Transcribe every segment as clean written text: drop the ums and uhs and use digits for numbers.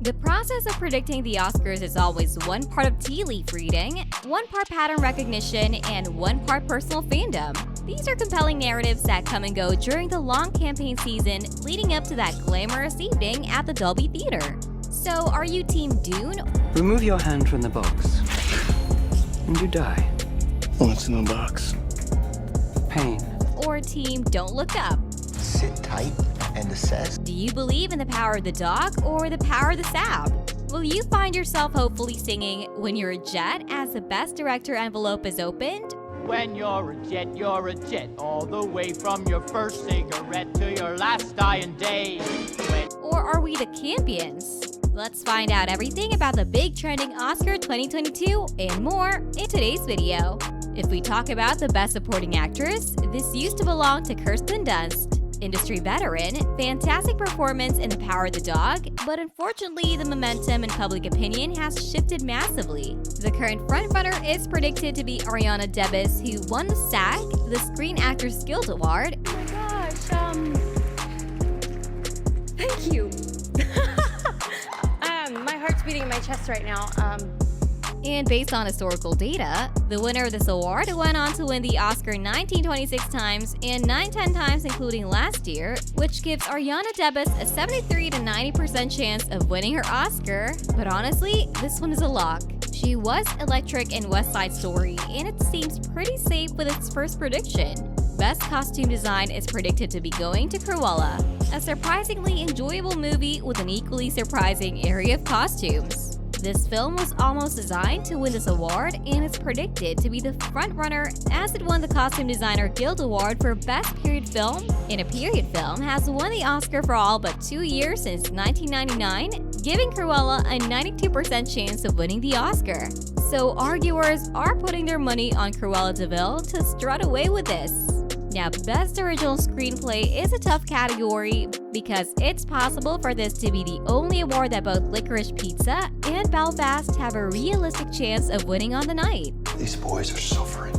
The process of predicting the Oscars is always one part of tea leaf reading, one part pattern recognition, and one part personal fandom. These are compelling narratives that come and go during the long campaign season leading up to that glamorous evening at the Dolby Theatre. So, are you Team Dune? Remove your hand from the box, and you die. What's in the box? Pain. Or Team Don't Look Up? Sit tight and assess. Do you believe in the power of the dog or the power of the Saab? Will you find yourself hopefully singing When You're a Jet as the Best Director envelope is opened? When you're a jet, all the way from your first cigarette to your last dying day. Or are we the Campions? Let's find out everything about the big trending Oscar 2022 and more in today's video. If we talk about the Best Supporting Actress, this used to belong to Kirsten Dunst. Industry veteran, fantastic performance in The Power of the Dog, but unfortunately the momentum and public opinion has shifted massively. The current frontrunner is predicted to be Ariana DeBose, who won the SAG, the Screen Actors Guild Award. Oh my gosh, thank you. My heart's beating in my chest right now. And based on historical data, the winner of this award went on to win the Oscar 1926 times and 910 times including last year, which gives Ariana DeBose a 73 to 90% chance of winning her Oscar. But honestly, this one is a lock. She was electric in West Side Story, and it seems pretty safe with its first prediction. Best Costume Design is predicted to be going to Cruella, a surprisingly enjoyable movie with an equally surprising area of costumes. This film was almost designed to win this award and is predicted to be the frontrunner as it won the Costume Designer Guild Award for Best Period Film, and a period film has won the Oscar for all but 2 years since 1999, giving Cruella a 92% chance of winning the Oscar. So arguers are putting their money on Cruella de Vil to strut away with this. Now, Best Original Screenplay is a tough category because it's possible for this to be the only award that both Licorice Pizza and Belfast have a realistic chance of winning on the night. These boys are suffering.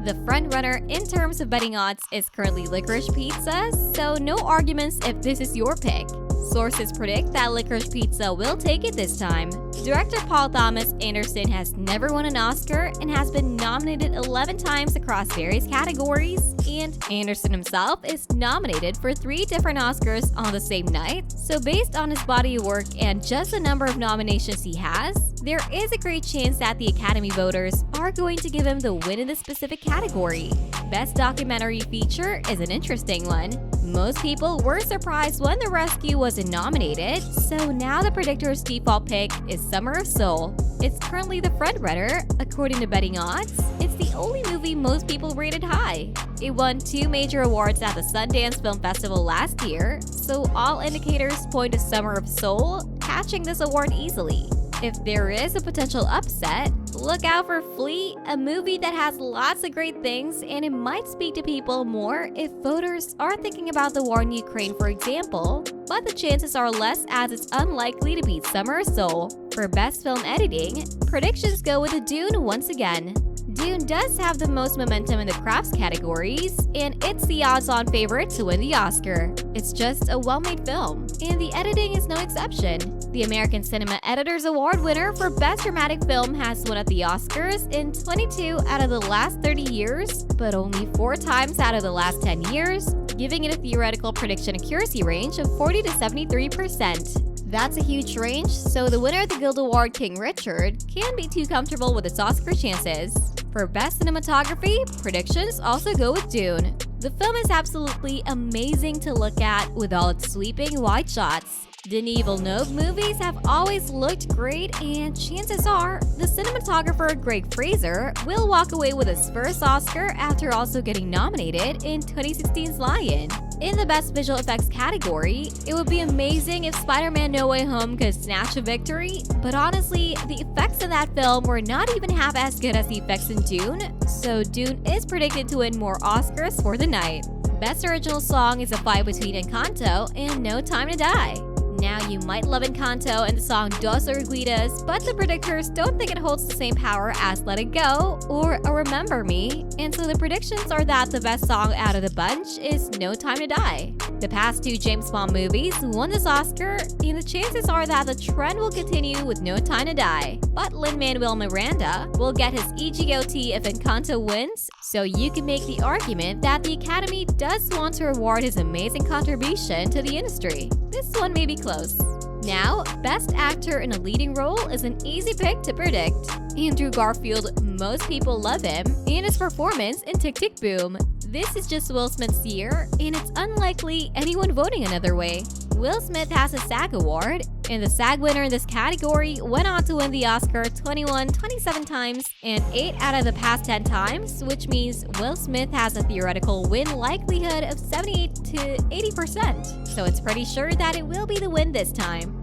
The frontrunner in terms of betting odds is currently Licorice Pizza, so no arguments if this is your pick. Sources predict that Licorice Pizza will take it this time. Director Paul Thomas Anderson has never won an Oscar and has been nominated 11 times across various categories, and Anderson himself is nominated for 3 different Oscars on the same night. So based on his body of work and just the number of nominations he has, there is a great chance that the Academy voters are going to give him the win in this specific category. Best Documentary Feature is an interesting one. Most people were surprised when The Rescue wasn't nominated, so now the predictor's default pick is Summer of Soul. It's currently the frontrunner, according to betting odds. It's the only movie most people rated high. It won 2 major awards at the Sundance Film Festival last year, so all indicators point to Summer of Soul catching this award easily. If there is a potential upset, look out for Flea, a movie that has lots of great things, and it might speak to people more if voters are thinking about the war in Ukraine, for example, but the chances are less as it's unlikely to beat Summer of Soul. For Best Film Editing, predictions go with the Dune once again. Dune does have the most momentum in the crafts categories, and it's the odds-on favorite to win the Oscar. It's just a well-made film, and the editing is no exception. The American Cinema Editors Award winner for Best Dramatic Film has won at the Oscars in 22 out of the last 30 years, but only 4 times out of the last 10 years, giving it a theoretical prediction accuracy range of 40 to 73%. That's a huge range, so the winner of the Guild Award, King Richard, can't be too comfortable with its Oscar chances. For Best Cinematography, predictions also go with Dune. The film is absolutely amazing to look at with all its sweeping wide shots. Denis Villeneuve movies have always looked great, and chances are the cinematographer Greg Fraser will walk away with his first Oscar after also getting nominated in 2016's Lion. In the Best Visual Effects category, it would be amazing if Spider-Man No Way Home could snatch a victory, but honestly, the effects in that film were not even half as good as the effects in Dune, so Dune is predicted to win more Oscars for the night. Best Original Song is a fight between Encanto and No Time to Die. Now, you might love Encanto and the song Dos Oruguitas, but the predictors don't think it holds the same power as Let It Go or Remember Me, and so the predictions are that the best song out of the bunch is No Time to Die. The past 2 James Bond movies won this Oscar, and the chances are that the trend will continue with No Time to Die. But Lin-Manuel Miranda will get his EGOT if Encanto wins, so you can make the argument that the Academy does want to reward his amazing contribution to the industry. This one may be close. Now, Best Actor in a Leading Role is an easy pick to predict. Andrew Garfield, most people love him and his performance in Tick Tick Boom. This is just Will Smith's year, and it's unlikely anyone voting another way. Will Smith has a SAG award, and the SAG winner in this category went on to win the Oscar 27 times and 8 out of the past 10 times, which means Will Smith has a theoretical win likelihood of 78 to 80%. So it's pretty sure that it will be the win this time.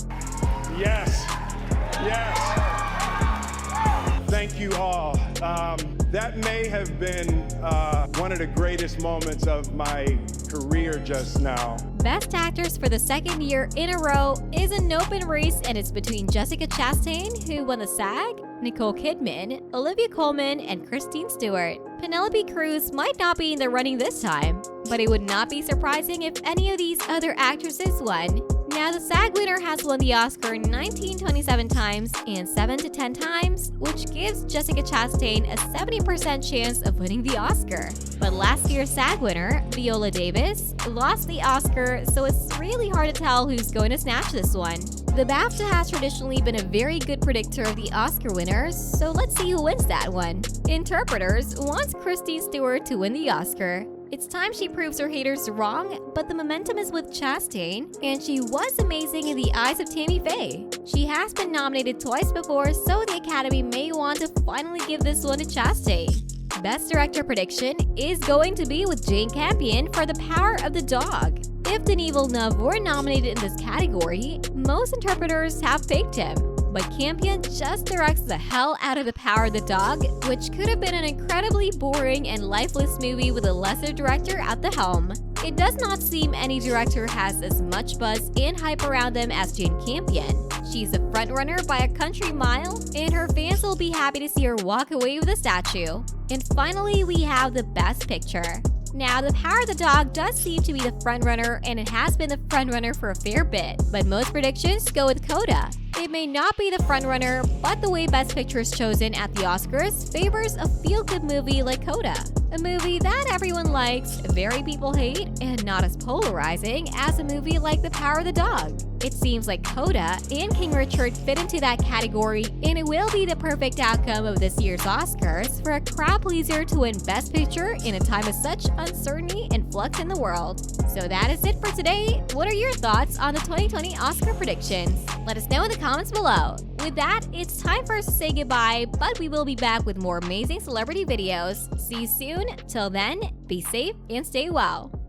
Yes. Yes. Thank you all. That may have been one of the greatest moments of my career just now. Best Actors for the second year in a row is an open race, and it's between Jessica Chastain, who won the SAG, Nicole Kidman, Olivia Colman, and Kristen Stewart. Penelope Cruz might not be in the running this time, but it would not be surprising if any of these other actresses won. Now, the SAG winner has won the Oscar 27 times and 7 to 10 times, which gives Jessica Chastain a 70% chance of winning the Oscar. But last year's SAG winner, Viola Davis, lost the Oscar, so it's really hard to tell who's going to snatch this one. The BAFTA has traditionally been a very good predictor of the Oscar winners, so let's see who wins that one. Interpreters wants Kristen Stewart to win the Oscar. It's time she proves her haters wrong, but the momentum is with Chastain, and she was amazing in the eyes of Tammy Faye. She has been nominated twice before, so the Academy may want to finally give this one to Chastain. Best Director prediction is going to be with Jane Campion for The Power of the Dog. If Denis Villeneuve were nominated in this category, most interpreters have picked him. But Campion just directs the hell out of The Power of the Dog, which could have been an incredibly boring and lifeless movie with a lesser director at the helm. It does not seem any director has as much buzz and hype around them as Jane Campion. She's a frontrunner by a country mile, and her fans will be happy to see her walk away with a statue. And finally, we have the Best Picture. Now, The Power of the Dog does seem to be the frontrunner, and it has been the frontrunner for a fair bit, but most predictions go with Coda. It may not be the frontrunner, but the way Best Picture is chosen at the Oscars favors a feel-good movie like Coda. A movie that everyone likes, very people hate, and not as polarizing as a movie like The Power of the Dog. It seems like Coda and King Richard fit into that category, and it will be the perfect outcome of this year's Oscars for a crowd pleaser to win Best Picture in a time of such uncertainty and flux in the world. So that is it for today. What are your thoughts on the 2020 Oscar predictions? Let us know in the comments below. With that, it's time for us to say goodbye, but we will be back with more amazing celebrity videos. See you soon. Till then, be safe and stay well.